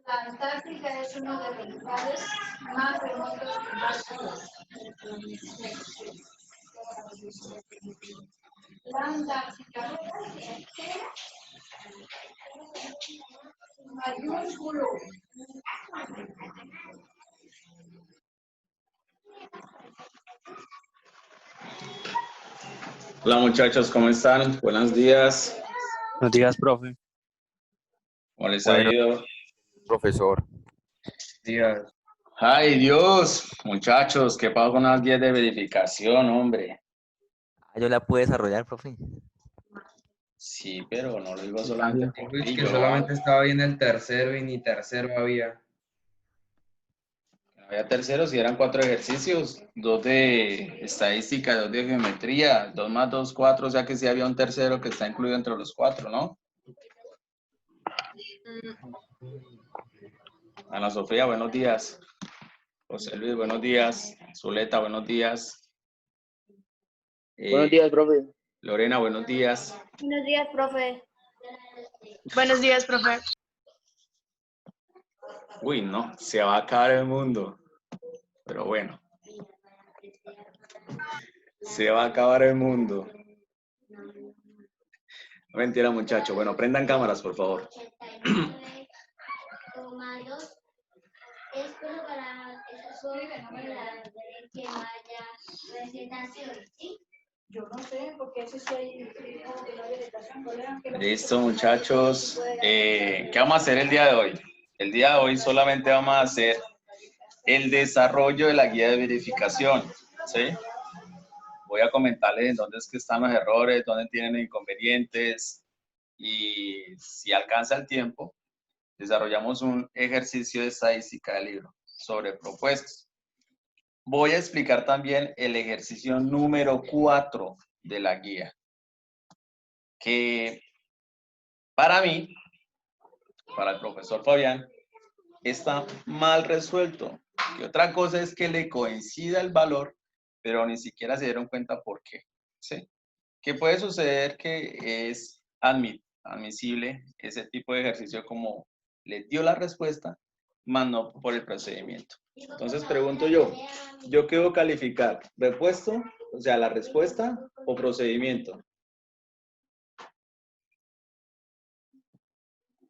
La Antártica es uno de los lugares más remotos del Ártico. La Antártica. Mayúsculo. Hola muchachos, ¿cómo están? Buenos días. Buenos días, profe. ¿Cómo les ha Bueno, ido? profesor. Días. ¡Ay, Dios! Muchachos, ¿qué pasó con las guías de verificación, hombre? Yo la pude desarrollar, profe. Sí, pero no lo digo solamente por Uy, ti, que yo solamente estaba bien el tercero y ni tercero había. no había terceros y eran 4 ejercicios, 2 de estadística, 2 de geometría, 2 más 2, 4, o sea que sí había un tercero que está incluido entre los 4, ¿no? Ana Sofía, buenos días. José Luis, buenos días. Zuleta, buenos días. Buenos días, profe. Lorena, buenos días. Buenos días, profe. Buenos días, profe. Uy, no, se va a acabar el mundo. Pero bueno. Se va a acabar el mundo. No, mentira, muchachos. Bueno, prendan cámaras, por favor. Yo no sé, porque ese soy de la vegetación. Listo, muchachos. ¿Qué vamos a hacer el día de hoy? El día de hoy solamente vamos a hacer el desarrollo de la guía de verificación. ¿Sí? Voy a comentarles en dónde es que están los errores, dónde tienen inconvenientes y si alcanza el tiempo, desarrollamos un ejercicio de estadística del libro sobre propuestas. Voy a explicar también el ejercicio número 4 de la guía, que para mí, para el profesor Fabián, está mal resuelto. Y otra cosa es que le coincida el valor, pero ni siquiera se dieron cuenta por qué. ¿Sí? ¿Qué puede suceder? Que es admisible ese tipo de ejercicio como le dio la respuesta, más no por el procedimiento. Entonces pregunto ¿yo qué debo calificar? ¿Repuesto? O sea, la respuesta o procedimiento.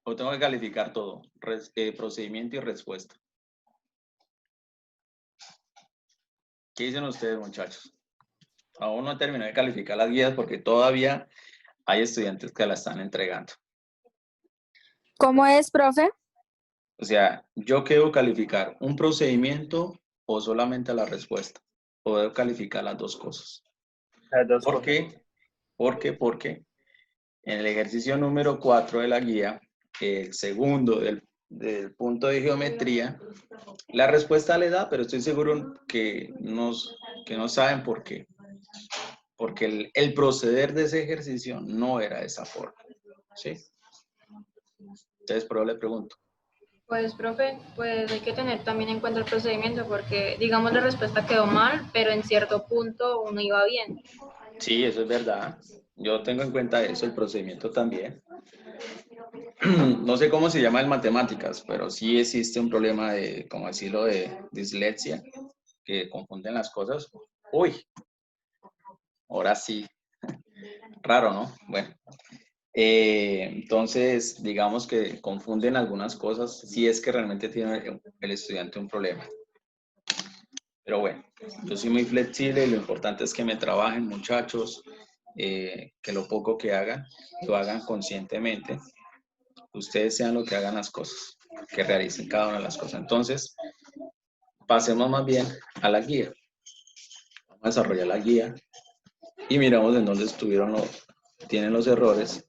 ¿O tengo que calificar todo? Procedimiento y respuesta. ¿Qué dicen ustedes, muchachos? Aún no terminé de calificar las guías porque todavía hay estudiantes que la están entregando. ¿Cómo es, profe? O sea, ¿yo qué debo calificar? ¿Un procedimiento o solamente la respuesta? ¿O debo calificar las dos cosas? Las dos ¿Por cosas. qué? Porque en el ejercicio número 4 de la guía, el segundo del punto de geometría, la respuesta le da, pero estoy seguro que no saben por qué. Porque el proceder de ese ejercicio no era de esa forma. ¿Sí? Entonces, pero le pregunto. Pues, profe, pues hay que tener también en cuenta el procedimiento porque, digamos, la respuesta quedó mal, pero en cierto punto uno iba bien. Sí, eso es verdad. Yo tengo en cuenta eso, el procedimiento también. No sé cómo se llama en matemáticas, pero sí existe un problema de, como decirlo, de dislexia, que confunden las cosas. Uy, ahora sí. Raro, ¿no? Bueno. Entonces, digamos que confunden algunas cosas si es que realmente tiene el estudiante un problema. Pero bueno, yo soy muy flexible y lo importante es que me trabajen, muchachos, que lo poco que hagan, lo hagan conscientemente. Ustedes sean lo que hagan las cosas, que realicen cada una de las cosas. Entonces, pasemos más bien a la guía. Vamos a desarrollar la guía y miramos en dónde tienen los errores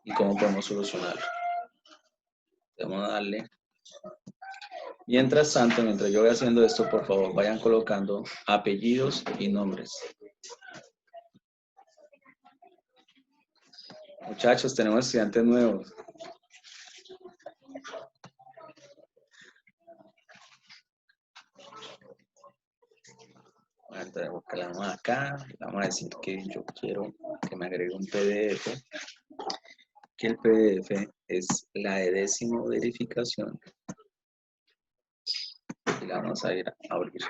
y cómo podemos solucionarlo. Vamos a darle. Mientras tanto, mientras yo voy haciendo esto, por favor, vayan colocando apellidos y nombres. Muchachos, tenemos estudiantes nuevos. Entonces, buscamos acá. Vamos a decir que yo quiero que me agregue un PDF que el PDF es la de décimo verificación. Y la vamos a ir a abrir.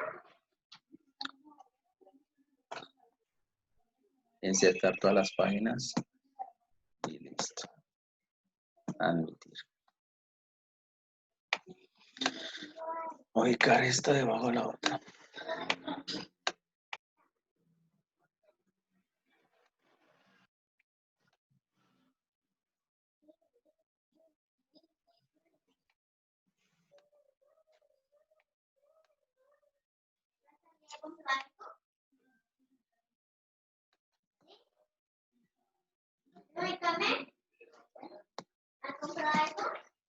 Insertar todas las páginas. Y listo. Admitir. Ubicar esta debajo de la otra.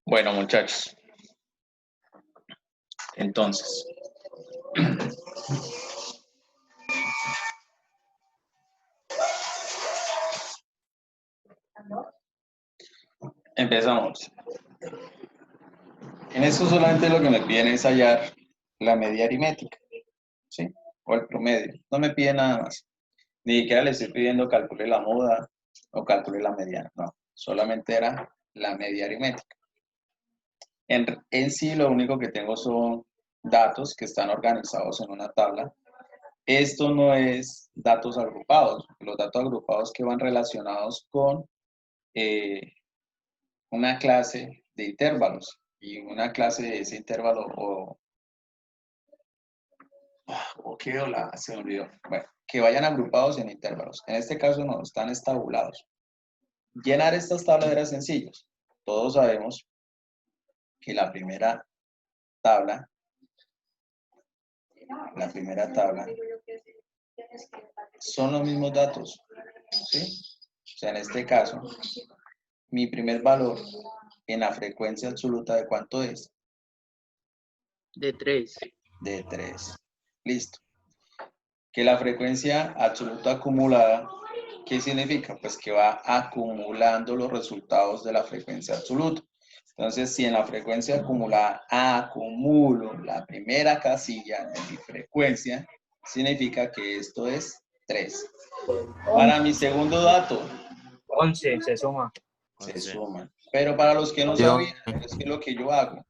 Bueno, muchachos. Entonces. Empezamos. En esto solamente lo que me piden es hallar la media aritmética, ¿sí? O el promedio. No me piden nada más. Ni siquiera le estoy pidiendo calcule la moda o calcule la mediana. No, solamente era la media aritmética. En sí lo único que tengo son datos que están organizados en una tabla. Esto no es datos agrupados. Los datos agrupados que van relacionados con una clase de intervalos. Y una clase de ese intervalo se me olvidó. Bueno, que vayan agrupados en intervalos. En este caso no, están estabulados. Llenar estas tablas era sencillo. Todos sabemos que la primera tabla son los mismos datos, ¿sí? O sea, en este caso, mi primer valor en la frecuencia absoluta, ¿de cuánto es? De 3. De 3. Listo. Que la frecuencia absoluta acumulada, ¿qué significa? Pues que va acumulando los resultados de la frecuencia absoluta. Entonces, si en la frecuencia acumulada acumulo la primera casilla de mi frecuencia, significa que esto es 3. Para mi segundo dato, 11 se suma. se suman. Pero para los que no sabían, es que lo que yo hago,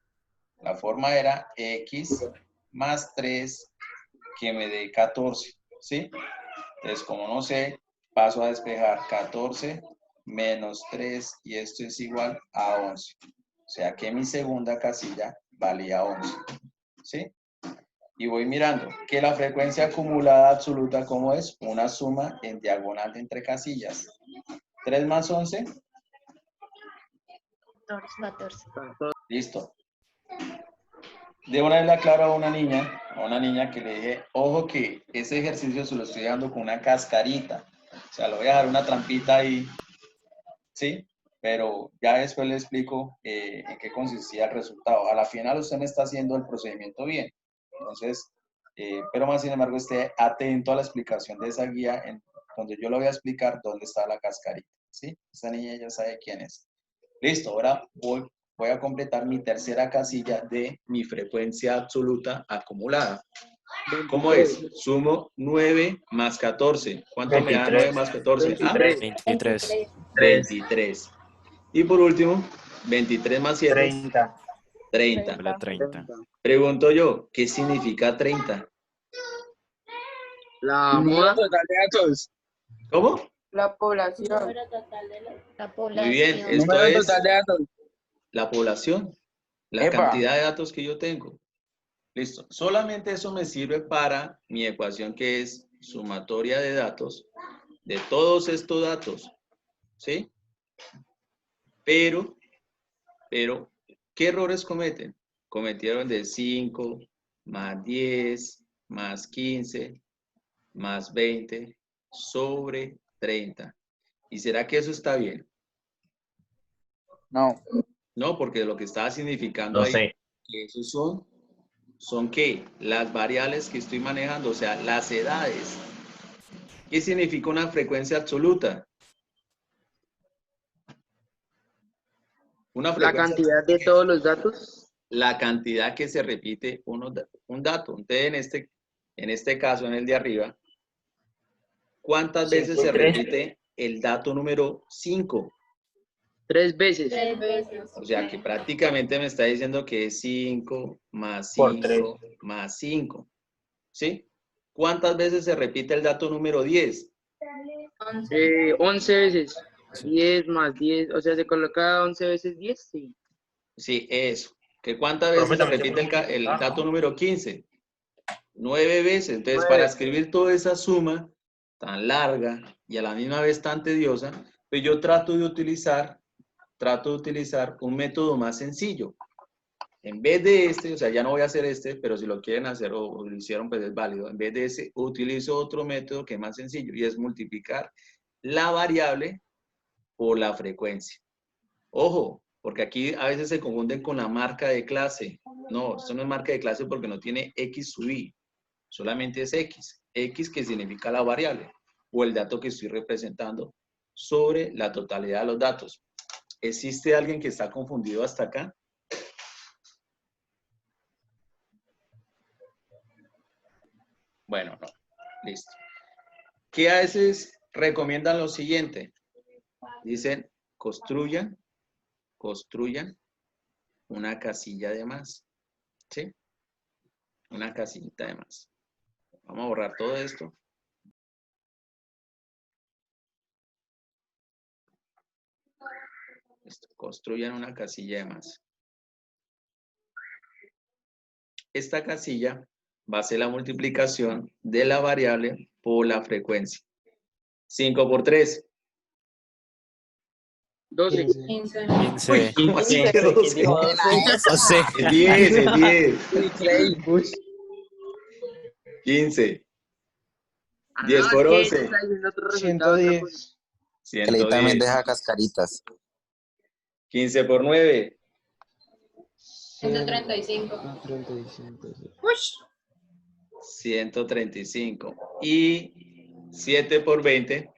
la forma era x más 3 que me dé 14, ¿sí? Entonces, como no sé, paso a despejar 14 menos 3 y esto es igual a 11. O sea que mi segunda casilla valía 11, ¿sí? Y voy mirando que la frecuencia acumulada absoluta, ¿cómo es? Una suma en diagonal entre casillas. 3 más 11. 14. Listo. De una vez le aclaro a una niña que le dije, ojo que ese ejercicio se lo estoy dando con una cascarita. O sea, le voy a dar una trampita ahí, ¿sí? Pero ya después le explico en qué consistía el resultado. A la final usted me está haciendo el procedimiento bien. Entonces, pero más sin embargo esté atento a la explicación de esa guía donde yo le voy a explicar dónde está la cascarita, ¿sí? Esta niña ya sabe quién es. Listo, ahora voy a completar mi tercera casilla de mi frecuencia absoluta acumulada. ¿Cómo es? Sumo 9 más 14. ¿Cuánto me da 9 más 14? 23. 23. Y por último, 23 más 7. 30. La 30. Pregunto yo, ¿qué significa 30? La moda total de datos. ¿Cómo? La población. Muy bien, esto Número es total de datos. la población, la Epa. cantidad de datos que yo tengo. Listo. Solamente eso me sirve para mi ecuación que es sumatoria de datos de todos estos datos. ¿Sí? Pero, ¿qué errores cometen? Cometieron de 5, más 10, más 15, más 20, sobre 30. ¿Y será que eso está bien? No. No, porque lo que está significando ahí, que esos son ¿qué? Las variables que estoy manejando, o sea, las edades. ¿Qué significa una frecuencia absoluta? Una La frecuencia cantidad de todos los datos. la cantidad que se repite un dato. Entonces, en este caso, en el de arriba, ¿cuántas veces se repite el dato número 5? 3 veces. 3 veces. O sea que prácticamente me está diciendo que es 5 más Por 5 más 5. ¿Sí? ¿Cuántas veces se repite el dato número 10? 11. 11 veces. 10 más 10, o sea, se coloca 11 veces 10, sí. Sí, eso. ¿Que cuántas veces se también se repite multiplica, el ¿no? dato número 15? 9 veces. Entonces, 9. para escribir toda esa suma tan larga y a la misma vez tan tediosa, pues yo trato de utilizar un método más sencillo. En vez de este, o sea, ya no voy a hacer este, pero si lo quieren hacer o lo hicieron, pues es válido. En vez de ese, utilizo otro método que es más sencillo y es multiplicar la variable por la frecuencia. Ojo, porque aquí a veces se confunden con la marca de clase. No, esto no es marca de clase porque no tiene X sub I, solamente es X. X que significa la variable o el dato que estoy representando sobre la totalidad de los datos. ¿Existe alguien que está confundido hasta acá? Bueno, no. Listo. ¿Qué a veces recomiendan lo siguiente? Dicen, construyan una casilla de más. ¿Sí? Una casillita de más. Vamos a borrar todo esto. Listo. Construyan una casilla de más. Esta casilla va a ser la multiplicación de la variable por la frecuencia. 5 por 3. 12. 15. 15. ¿Cómo así que 12? No sé. Es 10, es 10. Increíble. 15. Ah, 10 no, por es que 11. está diciendo otro resultado. 110. Que le también 110. deja cascaritas. 15 por 9. 135. 35. Sí. 135. Y 7 por 20.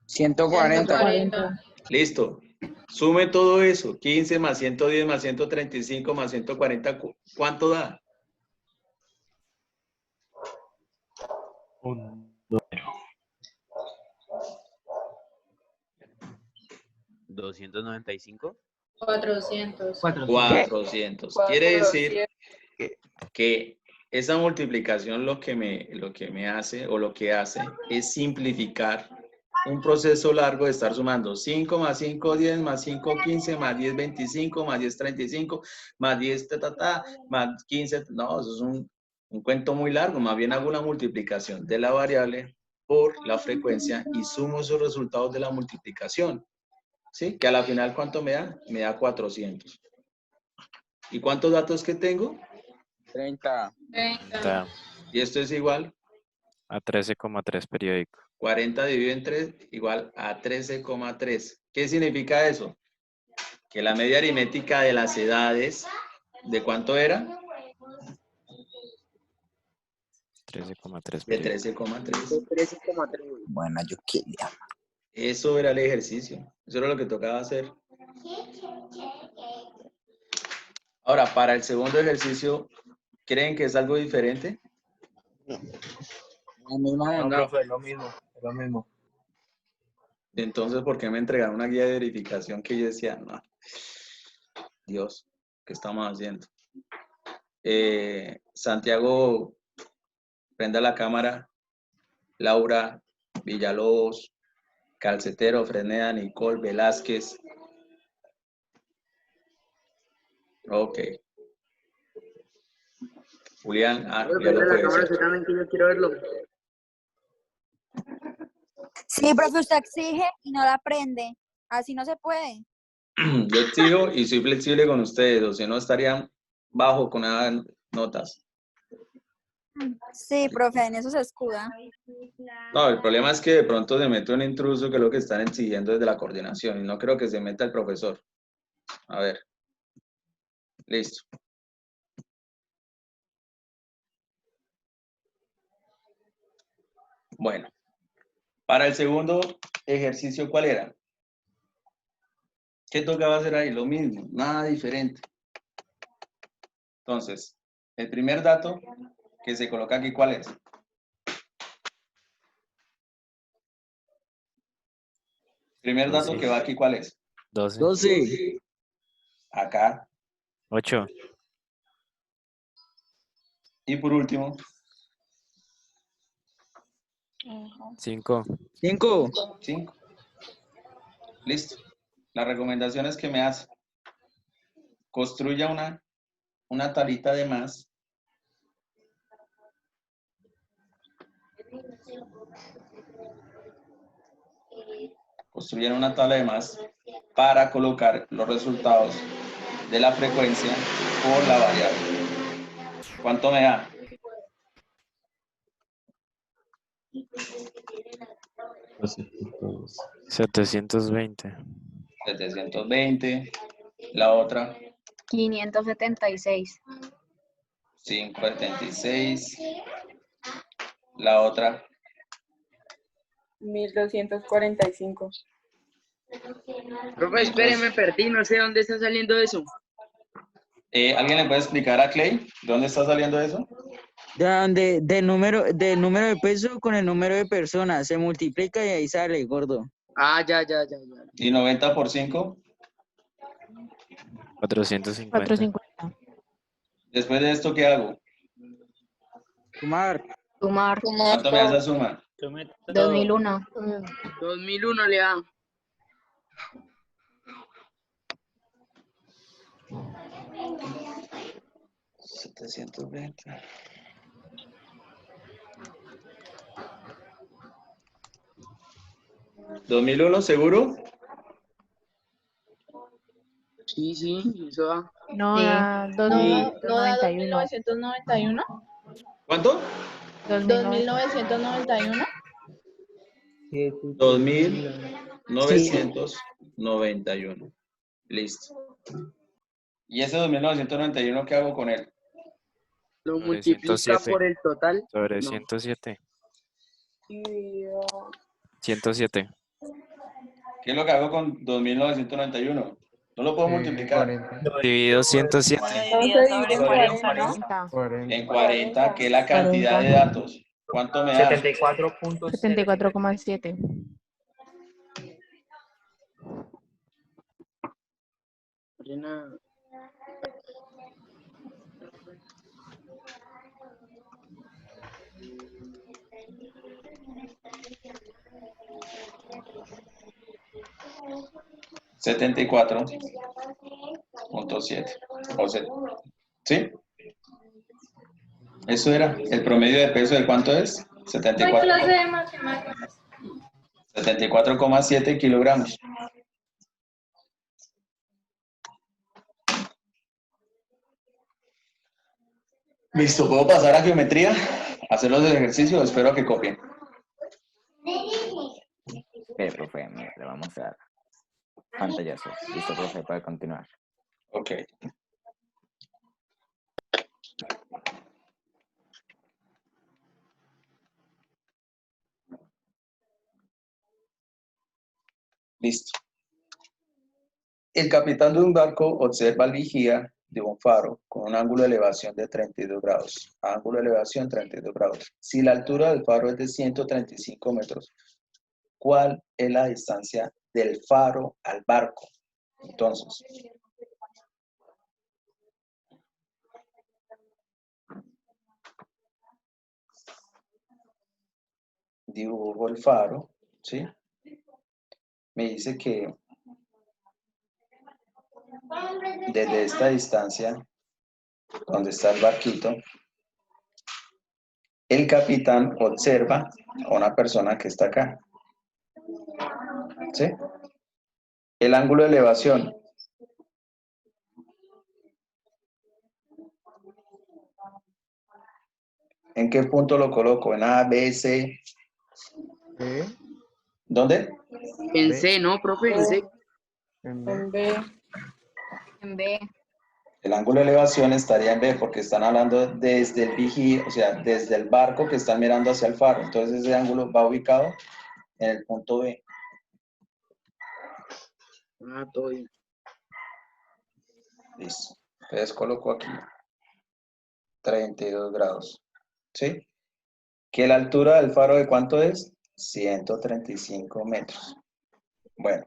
140. 140. Listo. Sume todo eso. 15 más 110 más 135 más 140. ¿Cuánto da? Un 295. 400. 400. Quiere decir que esa multiplicación lo que me hace o lo que hace es simplificar un proceso largo de estar sumando 5 más 5, 10, más 5, 15, más 10, 25, más 10, 35, más 10, más 15. No, eso es un cuento muy largo. Más bien hago una multiplicación de la variable por la frecuencia y sumo esos resultados de la multiplicación. ¿Sí? Que a la final, ¿cuánto me da? Me da 400. ¿Y cuántos datos que tengo? 30. 30. Y esto es igual. A 13,3 periódico. 40 dividido en 3 igual a 13,3. ¿Qué significa eso? Que la media aritmética de las edades, ¿de cuánto era? 13,3 De periódico. 13,3. 13,3. Buena, yo quería. Eso era el ejercicio. Eso era lo que tocaba hacer. Ahora, para el segundo ejercicio, ¿creen que es algo diferente? La misma No, onda. profe, es lo mismo. Es lo mismo. Entonces, ¿por qué me entregaron una guía de verificación que yo decía, no, Dios, ¿qué estamos haciendo? Santiago, prenda la cámara. Laura, Villalobos, Calcetero, Freneda, Nicole, Velázquez. Ok. Julián, ya lo la puede cámara hacer. también que yo quiero verlo. Sí, profe, usted exige y no la aprende. Así no se puede. Yo exijo y soy flexible con ustedes, o si no estarían bajo con nada notas. Sí, profe, en eso se escuda. No, el problema es que de pronto se mete un intruso que es lo que están exigiendo desde la coordinación y no creo que se meta el profesor. A ver. Listo. Bueno, para el segundo ejercicio, ¿cuál era? ¿Qué tocaba hacer ahí? Lo mismo, nada diferente. Entonces, el primer dato que se coloca aquí, ¿cuál es? Primer dato que va aquí, ¿cuál es? 12. 12. Acá. 8. Y por último, 5. 5. 5. Listo. Las recomendaciones que me hace. Construya una tablita de más. Construyan una tabla de más para colocar los resultados de la frecuencia por la variable. ¿Cuánto me da? 720. 720. La otra, 576. 576. La otra, 1245. Profe, espere, me perdí, no sé dónde está saliendo eso. ¿alguien le puede explicar a Clay dónde está saliendo eso? Del número de peso con el número de personas. Se multiplica y ahí sale, gordo. Ah, ya. ¿Y 90 por 5? 450. 450. Después de esto, ¿qué hago? Sumar. ¿Cuánto me da esa suma? 2001. 2001 le da. $720. ¿2001 seguro? Sí, eso da. No, Sí. da No, no da 2.991. 2991. ¿Cuánto? 2991. 2.991. Listo. ¿Y ese 2.991 qué hago con él? Lo Sobre multiplica 107. por el total. Sobre No. 107. Y 107. ¿Qué es lo que hago con 2.991? No lo puedo multiplicar. Dividido 107. Entonces divide en 40, ¿no? 40. En 40, que es la cantidad de datos. ¿Cuánto me da? 74,7. Arena. $74.7. ¿Sí? Eso era. ¿El promedio de peso de cuánto es? No hay clase de matemáticas. 74,7 kilogramos. Listo, ¿puedo pasar a geometría? Hacer los ejercicios, espero que copien. Profe, mira, le vamos a dar pantallazo. Listo, profe, puede continuar. Ok. Listo. El capitán de un barco observa el vigía de un faro con un ángulo de elevación de 32 grados. Ángulo de elevación 32 grados. Si la altura del faro es de 135 metros, ¿cuál es la distancia del faro al barco? Entonces, dibujo el faro, ¿sí? Me dice que desde esta distancia, donde está el barquito, el capitán observa a una persona que está acá, ¿sí? El ángulo de elevación. ¿En qué punto lo coloco? ¿En A, B, C? ¿Dónde? En C, ¿no, profe? En C. En B. En B. El ángulo de elevación estaría en B porque están hablando desde el vigía, o sea, desde el barco que están mirando hacia el faro. Entonces ese ángulo va ubicado en el punto B. Ah, todo bien. Listo. Entonces coloco aquí 32 grados. ¿Sí? ¿Que la altura del faro de cuánto es? 135 metros. Bueno.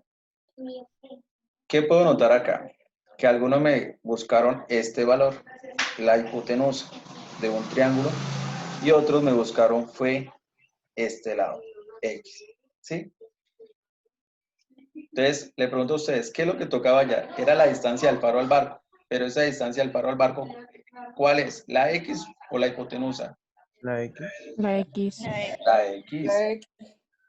¿Qué puedo notar acá? Que algunos me buscaron este valor, la hipotenusa de un triángulo, y otros me buscaron fue este lado, X, ¿sí? Entonces, le pregunto a ustedes, ¿qué es lo que tocaba ya? Era la distancia del faro al barco, pero esa distancia del faro al barco, ¿cuál es? ¿La X o la hipotenusa? La X. La X. La X. La X.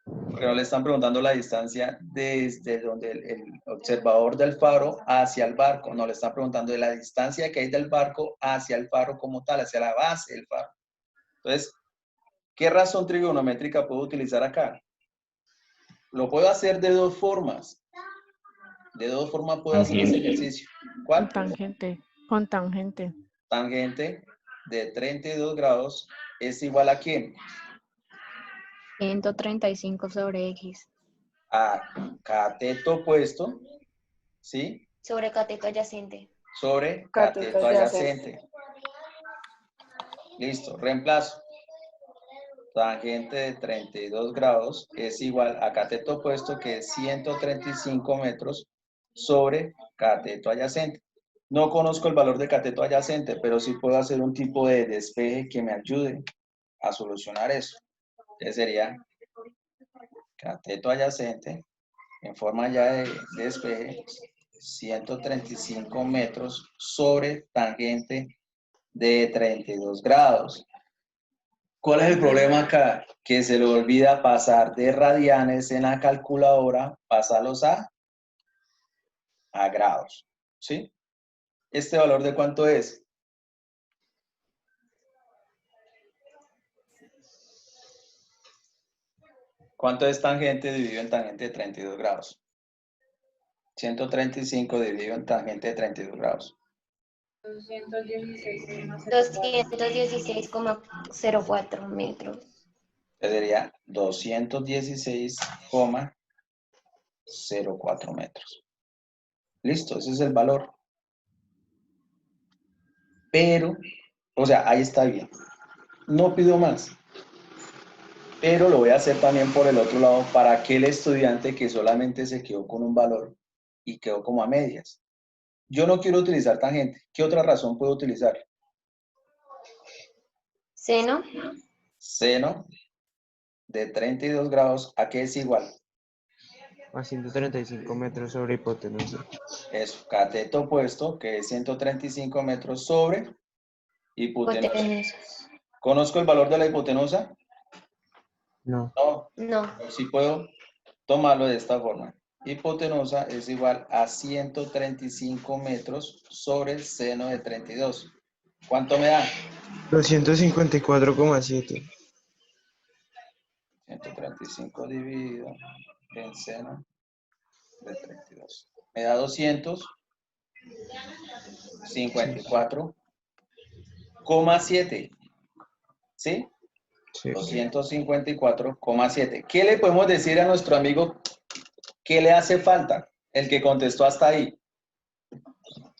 Porque no le están preguntando la distancia desde donde el observador del faro hacia el barco, no le están preguntando de la distancia que hay del barco hacia el faro como tal, hacia la base del faro. Entonces, ¿qué razón trigonométrica puedo utilizar acá? Lo puedo hacer de dos formas. De dos formas puedo hacer ese ejercicio. ¿Cuál? Tangente. Con tangente. Tangente de 32 grados es igual a ¿quién? 135 sobre X. A cateto opuesto, ¿sí? Sobre cateto adyacente. Sobre Cateto cateto adyacente. adyacente. Listo, reemplazo. Tangente de 32 grados es igual a cateto opuesto, que es 135 metros sobre cateto adyacente. No conozco el valor de cateto adyacente, pero sí puedo hacer un tipo de despeje que me ayude a solucionar eso. Que sería cateto adyacente en forma ya de despeje, 135 metros sobre tangente de 32 grados. ¿Cuál es el problema acá? Que se le olvida pasar de radianes en la calculadora, pasarlos a grados, ¿sí? ¿Este valor de cuánto es? ¿Cuánto es tangente dividido en tangente de 32 grados? 135 dividido en tangente de 32 grados. 216,04 metros. Sería 216,04 metros. Listo, ese es el valor. Pero, o sea, ahí está bien. No pido más. Pero lo voy a hacer también por el otro lado para aquel estudiante que solamente se quedó con un valor y quedó como a medias. Yo no quiero utilizar tangente. ¿Qué otra razón puedo utilizar? Seno. Seno de 32 grados, ¿a qué es igual? A 135 metros sobre hipotenusa. Es cateto opuesto, que es 135 metros sobre hipotenusa. Hipotenusa. ¿Conozco el valor de la hipotenusa? No. No. No. Sí puedo tomarlo de esta forma. Hipotenusa es igual a 135 metros sobre el seno de 32. ¿Cuánto me da? 254,7. 135 dividido en seno de 32. Me da 254,7. ¿Sí? Sí. 254,7. ¿Qué le podemos decir a nuestro amigo que le hace falta? El que contestó hasta ahí.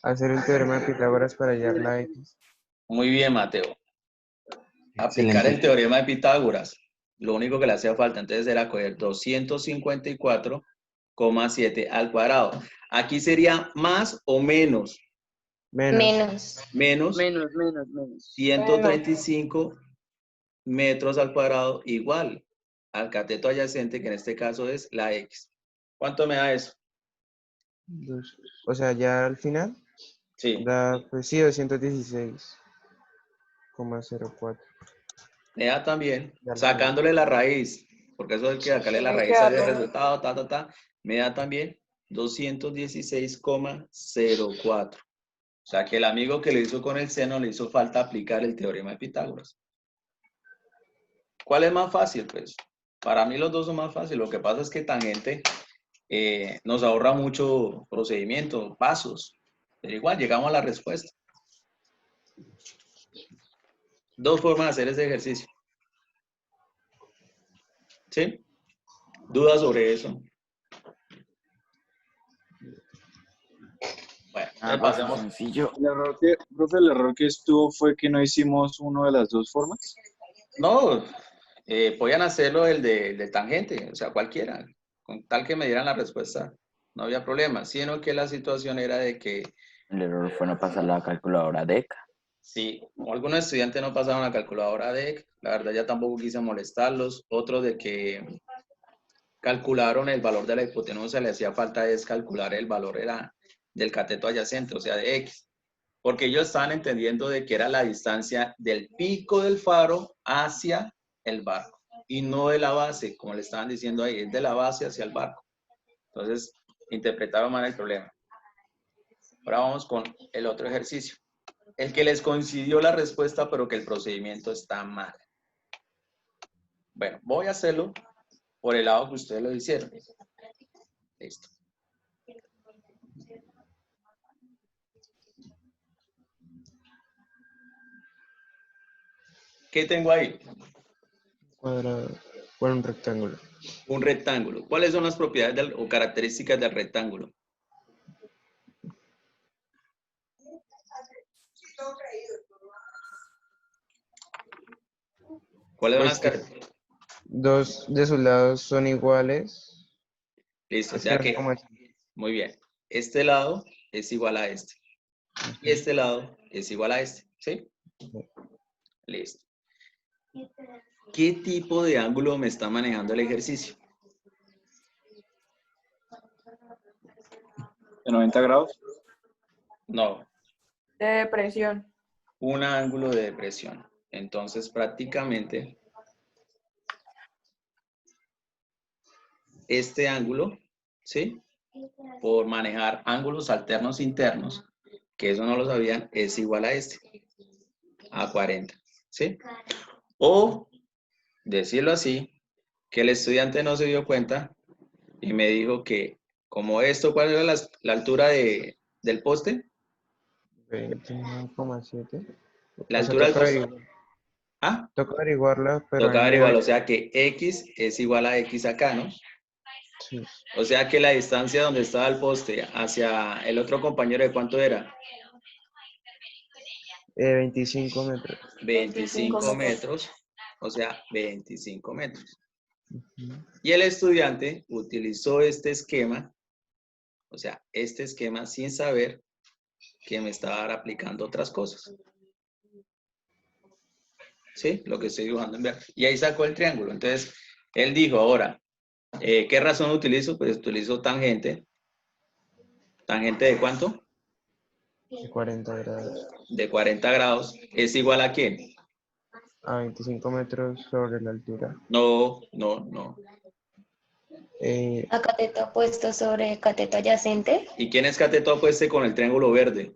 Hacer el teorema de Pitágoras para hallar la X. Muy bien, Mateo. Aplicar Excelente. el teorema de Pitágoras. Lo único que le hacía falta entonces era coger 254,7 al cuadrado. Aquí sería más o menos. Menos. Menos Menos. 135 metros al cuadrado igual al cateto adyacente, que en este caso es la X. ¿Cuánto me da eso? O sea, ya al final Sí. da, pues sí, 216,04. Me da también, Ya lo sacándole la raíz, porque eso es que sacarle la raíz al resultado, me da también 216,04. O sea, que el amigo que le hizo con el seno le hizo falta aplicar el teorema de Pitágoras. ¿Cuál es más fácil? Pues para mí los dos son más fáciles. Lo que pasa es que tangente nos ahorra mucho procedimiento, pasos, pero igual llegamos a la respuesta. Dos formas de hacer ese ejercicio. ¿Sí? ¿Dudas sobre eso? Bueno, pasemos. Sencillo. Profe, el error que estuvo fue que no hicimos uno de las dos formas. No, podían hacerlo el de tangente, o sea, cualquiera, con tal que me dieran la respuesta no había problema, sino que la situación era de que El error fue no pasar la calculadora DEC. sí, algunos estudiantes no pasaron la calculadora DEC, la verdad ya tampoco quise molestarlos, otros de que calcularon el valor de la hipotenusa, le hacía falta es calcular el valor del cateto adyacente, o sea, de X, porque ellos estaban entendiendo de que era la distancia del pico del faro hacia el barco, y no de la base, como le estaban diciendo ahí, es de la base hacia el barco. Entonces, interpretaron mal el problema. Ahora vamos con el otro ejercicio. El que les coincidió la respuesta, pero que el procedimiento está mal. Bueno, voy a hacerlo por el lado que ustedes lo hicieron. Listo. ¿Qué tengo ahí? Cuadrado. Bueno, un rectángulo. Un rectángulo. ¿Cuáles son las propiedades o características del rectángulo? ¿Cuáles son las Pues características? dos de sus lados son iguales. Listo, o Es que sea no sé que, cómo es. muy bien. Este lado es igual a este. Y este lado es igual a este. ¿Sí? Listo. ¿Qué tipo de ángulo me está manejando el ejercicio? ¿De 90 grados? No, De depresión. un ángulo de depresión. Entonces, prácticamente, este ángulo, ¿sí? Por manejar ángulos alternos internos, que eso no lo sabían, es igual a este, a 40, ¿sí? O, decirlo así, que el estudiante no se dio cuenta y me dijo que, como esto, ¿cuál era la altura del poste? 29,7. La O sea, altura del poste. ¿Ah? toca averiguarla, pero Toca ahí averiguar, medio. o sea que X es igual a X acá, ¿no? Sí. O sea que la distancia donde estaba el poste hacia el otro compañero, ¿de cuánto era? 25 metros. 25 metros, o sea, 25 metros. Ujú. Y el estudiante utilizó este esquema, o sea, este esquema sin saber que me estaba aplicando otras cosas. ¿Sí? Lo que estoy dibujando en verde. Y ahí sacó el triángulo. Entonces, él dijo, ahora, ¿qué razón utilizo? Pues utilizo tangente. ¿Tangente de cuánto? De 40 grados. De 40 grados. ¿Es igual a quién? A 25 metros sobre la altura. No, no, no. A cateto opuesto sobre cateto adyacente. ¿Y quién es cateto opuesto con el triángulo verde?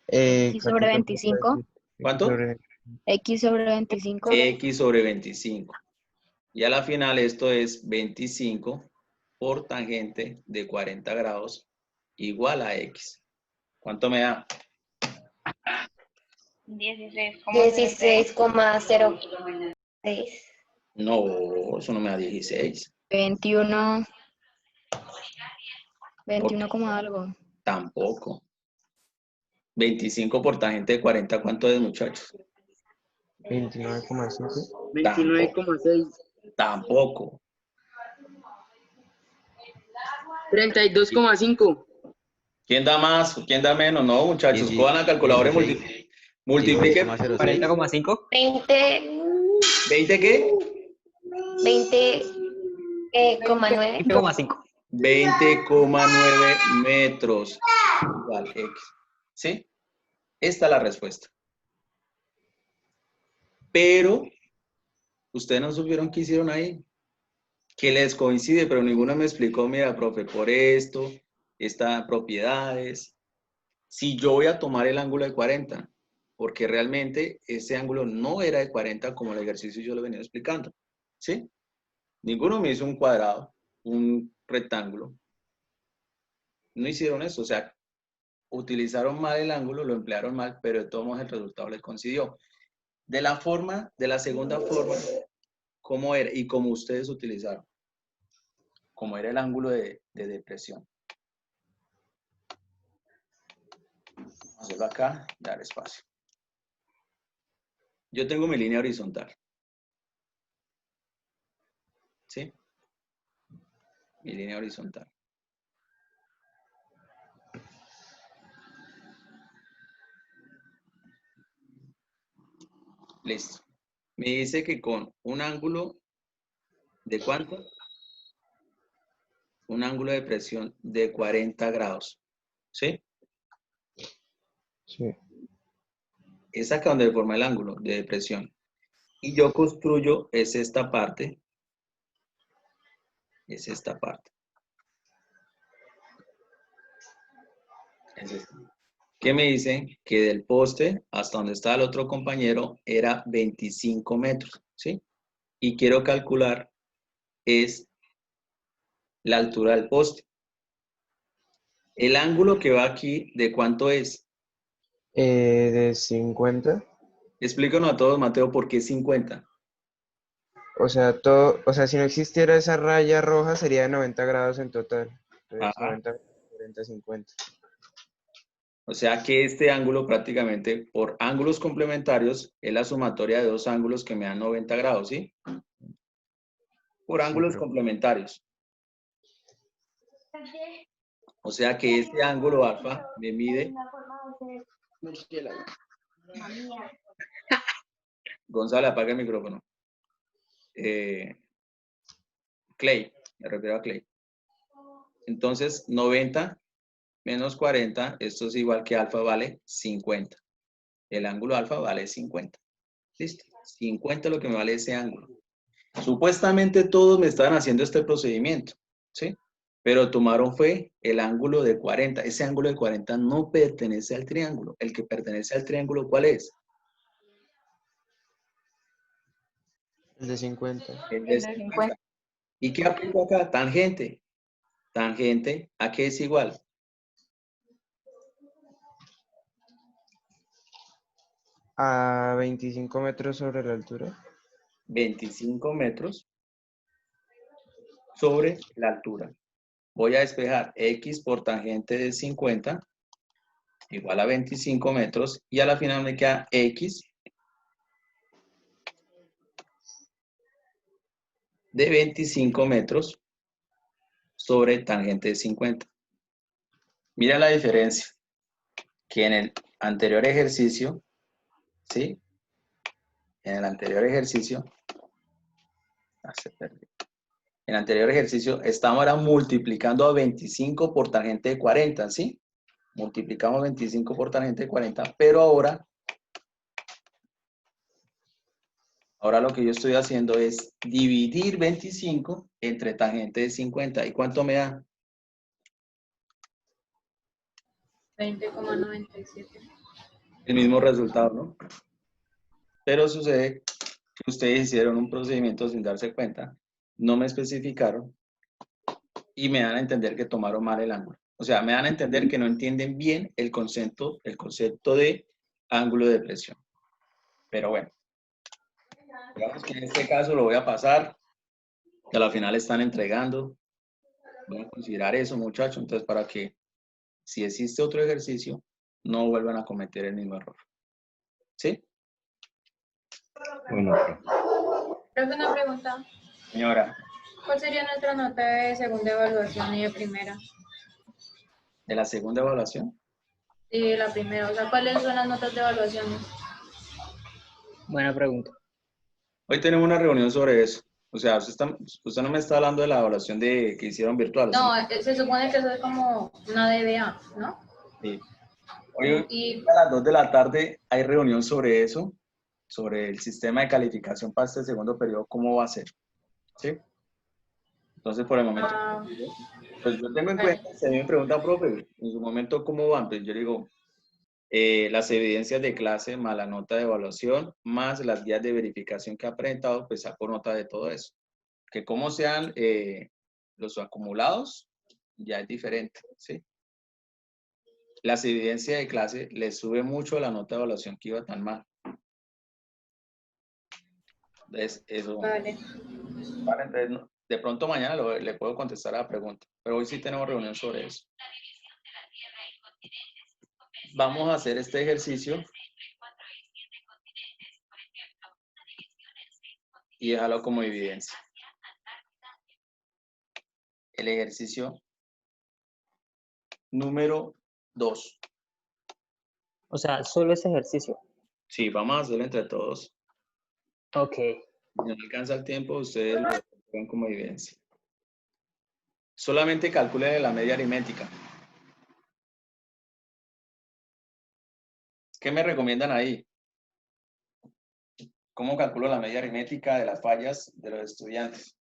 X sobre Cateto 25. ¿Cuánto? sobre X sobre 25. X sobre 25. Y a la final esto es 25 por tangente de 40 grados igual a X. ¿Cuánto me da? 16,06. No, eso no me da 16. 21. 21 como algo. Tampoco. 25 por tangente de 40, ¿cuánto es, muchachos? 29,7. 29,6. Tampoco. 32,5. ¿Quién da más? ¿Quién da menos? No, muchachos, cojan la calculadora y multipliquen. 40,5. 20, ¿20 qué? 20,9. 20,5. 20,9 metros igual X. ¿Sí? Esta es la respuesta. Pero, ustedes no supieron qué hicieron ahí. Que les coincide, pero ninguno me explicó, mira, profe, por esto, estas propiedades. Si yo voy a tomar el ángulo de 40, porque realmente ese ángulo no era de 40 como el ejercicio yo lo venía explicando. ¿Sí? Ninguno me hizo un cuadrado, un rectángulo. No hicieron eso, o sea, utilizaron mal el ángulo, lo emplearon mal, pero de todos modos el resultado les coincidió. De la segunda forma, ¿cómo era? Y como ustedes utilizaron, como era el ángulo de depresión. Vamos a hacerlo acá, dar espacio. Yo tengo mi línea horizontal. ¿Sí? Mi línea horizontal. Listo. Me dice que con un ángulo ¿de cuánto? Un ángulo de presión de 40 grados. ¿Sí? Sí. Es acá donde forma el ángulo de presión. Y yo construyo, es esta parte. Es esta parte. Es esta. ¿Qué me dicen? Que del poste hasta donde está el otro compañero era 25 metros. ¿Sí? Y quiero calcular es la altura del poste. El ángulo que va aquí, ¿de cuánto es? De 50. Explícanos a todos, Mateo, ¿por qué 50? O sea, si no existiera esa raya roja, sería de 90 grados en total. Entonces, Ajá. 90, 40, 50. O sea que este ángulo prácticamente, por ángulos complementarios, es la sumatoria de dos ángulos que me dan 90 grados, ¿sí? Por ángulos complementarios. O sea que este ángulo alfa me mide... Gonzalo, apaga el micrófono. Clay, me refiero a Clay. Entonces, 90 menos 40, esto es igual que alfa vale 50. El ángulo alfa vale 50. ¿Listo? 50 es lo que me vale ese ángulo. Supuestamente todos me estaban haciendo este procedimiento, ¿sí? Pero tomaron fue el ángulo de 40. Ese ángulo de 40 no pertenece al triángulo. El que pertenece al triángulo, ¿cuál es? El de 50. El de 50. ¿Y qué aplico acá? Tangente. Tangente, ¿a qué es igual? A 25 metros sobre la altura. 25 metros sobre la altura. Voy a despejar x por tangente de 50 igual a 25 metros y a la final me queda x de 25 metros sobre tangente de 50. Mira la diferencia, que en el anterior ejercicio, ¿sí? En el anterior ejercicio, se perdió. En el anterior ejercicio estamos ahora multiplicando a 25 por tangente de 40, ¿sí? Multiplicamos 25 por tangente de 40, pero ahora lo que yo estoy haciendo es dividir 25 entre tangente de 50. ¿Y cuánto me da? 20,97. El mismo resultado, ¿no? Pero sucede que ustedes hicieron un procedimiento sin darse cuenta, no me especificaron y me dan a entender que tomaron mal el ángulo. O sea, me dan a entender que no entienden bien el concepto de ángulo de presión. Pero bueno, digamos que en este caso lo voy a pasar, que a la final están entregando. Voy a considerar eso, muchachos, entonces para que si existe otro ejercicio, no vuelvan a cometer el mismo error. ¿Sí? Bueno. Profe, una pregunta. Señora, ¿Cuál sería nuestra nota de segunda evaluación y de primera? ¿de la segunda evaluación? Sí, de la primera. O sea, ¿cuáles son las notas de evaluación? Buena pregunta. Hoy tenemos una reunión sobre eso. O sea, usted no me está hablando de la evaluación que hicieron virtual. No, ¿sí? se supone que eso es como una DBA, ¿no? Sí. Hoy Y a las 2 de la tarde hay reunión sobre eso, sobre el sistema de calificación para este segundo periodo, cómo va a ser. ¿Sí? Entonces, por el momento, pues yo tengo en cuenta, si a mí me preguntan, profe, en su momento, ¿cómo van? Pues yo digo, las evidencias de clase más la nota de evaluación, más las guías de verificación que ha presentado, pues saco nota de todo eso. Que cómo sean los acumulados, ya es diferente, ¿sí? Las evidencias de clase le sube mucho la nota de evaluación que iba tan mal. Entonces, eso. vale. Vale, entonces, de pronto mañana le puedo contestar a la pregunta, pero hoy sí tenemos reunión sobre eso. Vamos a hacer este ejercicio y déjalo como evidencia. El ejercicio número 2. O sea, solo ese ejercicio. Sí, vamos a hacerlo entre todos. Ok. Si no alcanza el tiempo, ustedes lo ven como evidencia. Solamente calcule la media aritmética. ¿Qué me recomiendan ahí? ¿Cómo calculo la media aritmética de las fallas de los estudiantes?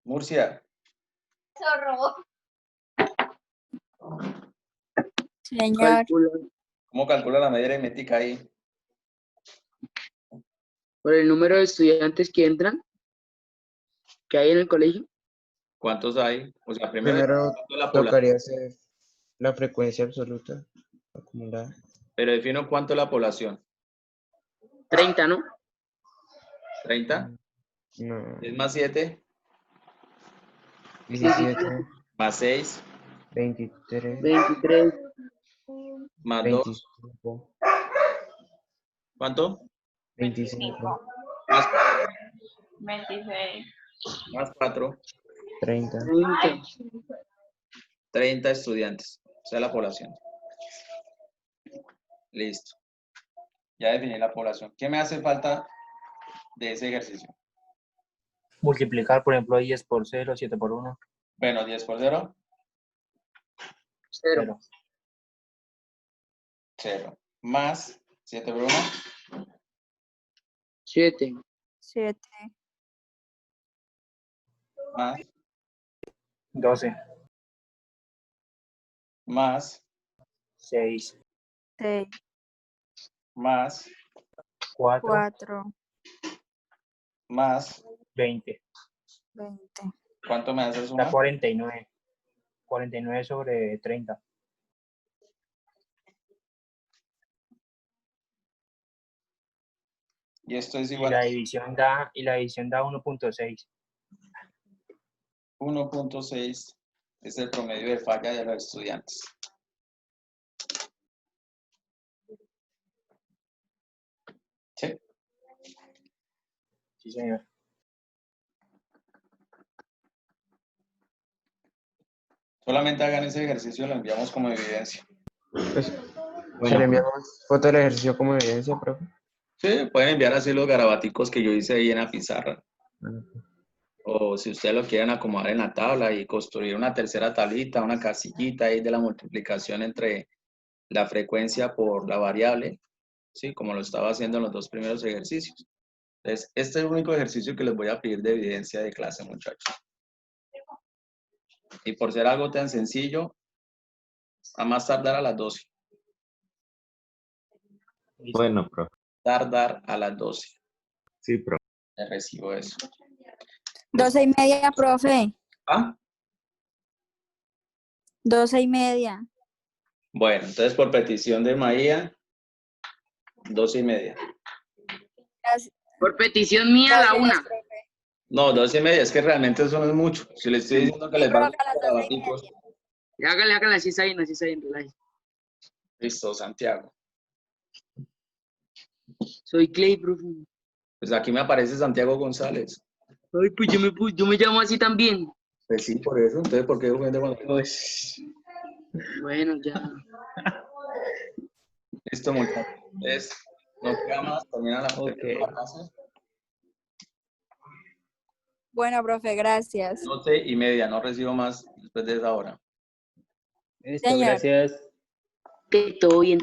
Murcia, Señor, ¿cómo calculo la media aritmética ahí? Por el número de estudiantes que entran, que hay en el colegio. ¿Cuántos hay? O sea, primero Primero defino la población, tocaría hacer la frecuencia absoluta acumulada. pero defino cuánto es la población. 30, ¿no? 30, No, 10 más 7, 17, más 6, 23, 23, más 2, 25, ¿cuánto? 25, Más, 26. más 4, 30. 30. 30 estudiantes. Esa es la población. Listo. Ya definí la población. ¿Qué me hace falta de ese ejercicio? Multiplicar, por ejemplo, 10 por 0, 7 por 1. Bueno, 10 por 0, 0. 0. Más 7 por 1, 7. 7, más 12, más 6, 6, más 4, 4, más. 20. 20. ¿Cuánto me hace Da sumar? 49. 49 sobre 30. Y esto es Y igual la a división da 1.6. 1.6. Es el promedio de falla de los estudiantes. ¿Sí? Sí, señor. Solamente hagan ese ejercicio y lo enviamos como evidencia. Pues, si Bueno, le enviamos foto del ejercicio como evidencia, profe. sí, pueden enviar así los garabaticos que yo hice ahí en la pizarra. O si ustedes lo quieren acomodar en la tabla y construir una tercera tablita, una casillita ahí de la multiplicación entre la frecuencia por la variable, ¿sí? Como lo estaba haciendo en los dos primeros ejercicios. Entonces, este es el único ejercicio que les voy a pedir de evidencia de clase, muchachos. Y por ser algo tan sencillo, a más tardar a las 12. Bueno, profe. Tardar a las 12. Sí, profe. Le recibo eso. 12:30, profe. ¿Ah? 12:30. Bueno, entonces por petición de María, 12:30. Gracias. Por petición mía, la 1. Gracias, profe. No, 12:30, es que realmente eso no es mucho. Si les estoy diciendo que Sí, les van a profe, a las dar 12:30. Hágale, así está bien, relaje. Listo, Santiago. Soy Clay, profe. Pues aquí me aparece Santiago González. Ay, pues yo me llamo así también. Pues sí, por eso. Entonces, ¿por qué ofende cuando... Bueno, ya. Listo, muchachos. Entonces, no queda más. Termina la clase. Bueno, profe, gracias. 12:30. No recibo más después de esa hora. Señor. Que todo bien.